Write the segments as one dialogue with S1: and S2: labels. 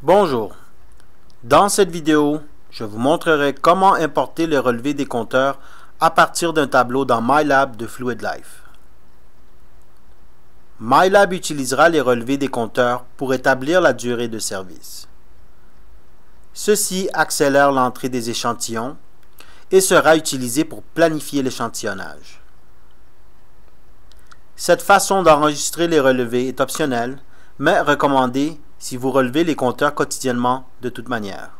S1: Bonjour, dans cette vidéo, je vous montrerai comment importer les relevés des compteurs à partir d'un tableau dans MyLab de FluidLife. MyLab utilisera les relevés des compteurs pour établir la durée de service. Ceci accélère l'entrée des échantillons et sera utilisé pour planifier l'échantillonnage. Cette façon d'enregistrer les relevés est optionnelle, mais recommandée si vous relevez les compteurs quotidiennement de toute manière.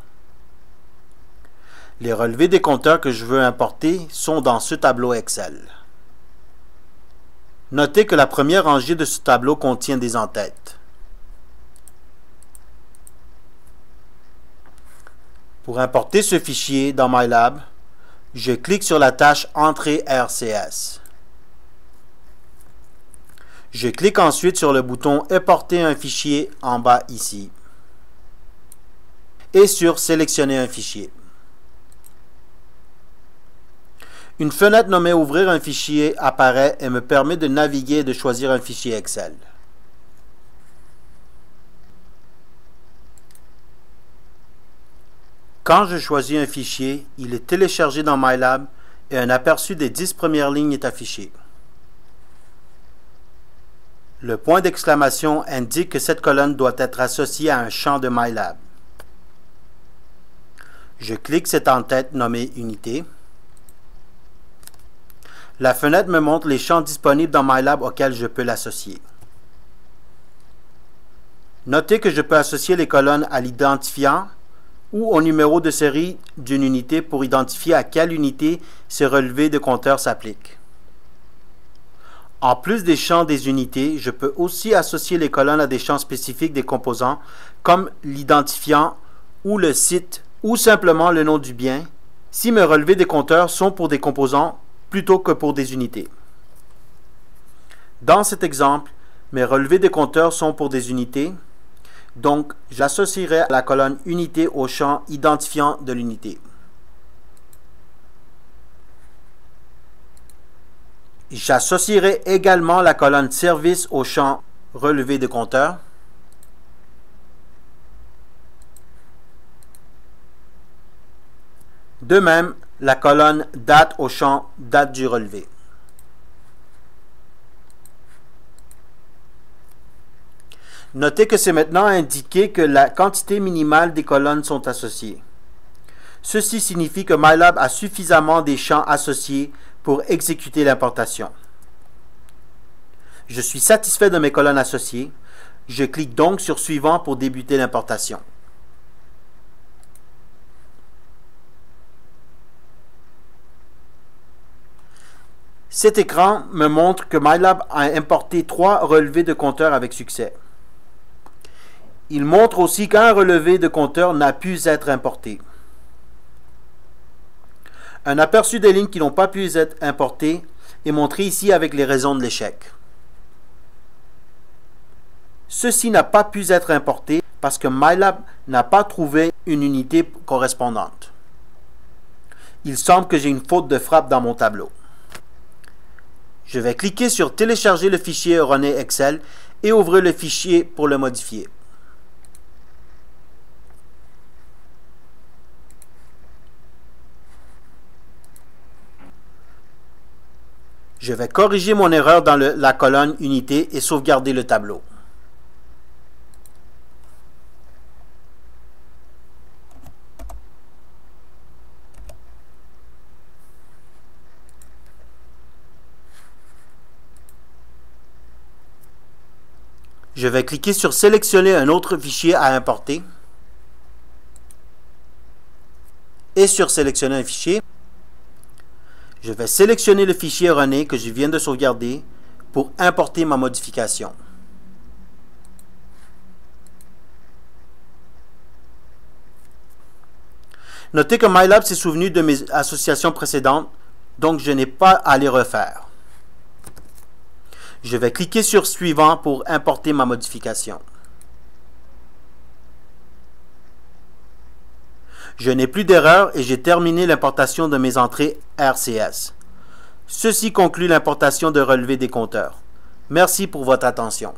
S1: Les relevés des compteurs que je veux importer sont dans ce tableau Excel. Notez que la première rangée de ce tableau contient des entêtes. Pour importer ce fichier dans MyLab, je clique sur la tâche Entrée RCS. Je clique ensuite sur le bouton Importer un fichier en bas ici et sur Sélectionner un fichier. Une fenêtre nommée Ouvrir un fichier apparaît et me permet de naviguer et de choisir un fichier Excel. Quand je choisis un fichier, il est téléchargé dans MyLab et un aperçu des 10 premières lignes est affiché. Le point d'exclamation indique que cette colonne doit être associée à un champ de MyLab. Je clique cette entête nommée Unité. La fenêtre me montre les champs disponibles dans MyLab auxquels je peux l'associer. Notez que je peux associer les colonnes à l'identifiant ou au numéro de série d'une unité pour identifier à quelle unité ces relevés de compteur s'appliquent. En plus des champs des unités, je peux aussi associer les colonnes à des champs spécifiques des composants comme l'identifiant ou le site ou simplement le nom du bien si mes relevés des compteurs sont pour des composants plutôt que pour des unités. Dans cet exemple, mes relevés des compteurs sont pour des unités, donc j'associerai la colonne unité au champ identifiant de l'unité. J'associerai également la colonne service au champ relevé de compteur. De même, la colonne date au champ date du relevé. Notez que c'est maintenant indiqué que la quantité minimale des colonnes sont associées. Ceci signifie que MyLab a suffisamment des champs associés pour exécuter l'importation. Je suis satisfait de mes colonnes associées. Je clique donc sur Suivant pour débuter l'importation. Cet écran me montre que MyLab a importé 3 relevés de compteurs avec succès. Il montre aussi qu'un relevé de compteur n'a pu être importé. Un aperçu des lignes qui n'ont pas pu être importées est montré ici avec les raisons de l'échec. Ceci n'a pas pu être importé parce que MyLab n'a pas trouvé une unité correspondante. Il semble que j'ai une faute de frappe dans mon tableau. Je vais cliquer sur Télécharger le fichier erroné Excel et ouvrir le fichier pour le modifier. Je vais corriger mon erreur dans la colonne Unité et sauvegarder le tableau. Je vais cliquer sur Sélectionner un autre fichier à importer et sur Sélectionner un fichier. Je vais sélectionner le fichier erroné que je viens de sauvegarder pour importer ma modification. Notez que MyLab s'est souvenu de mes associations précédentes, donc je n'ai pas à les refaire. Je vais cliquer sur Suivant pour importer ma modification. Je n'ai plus d'erreur et j'ai terminé l'importation de mes entrées RCS. Ceci conclut l'importation de relevés des compteurs. Merci pour votre attention.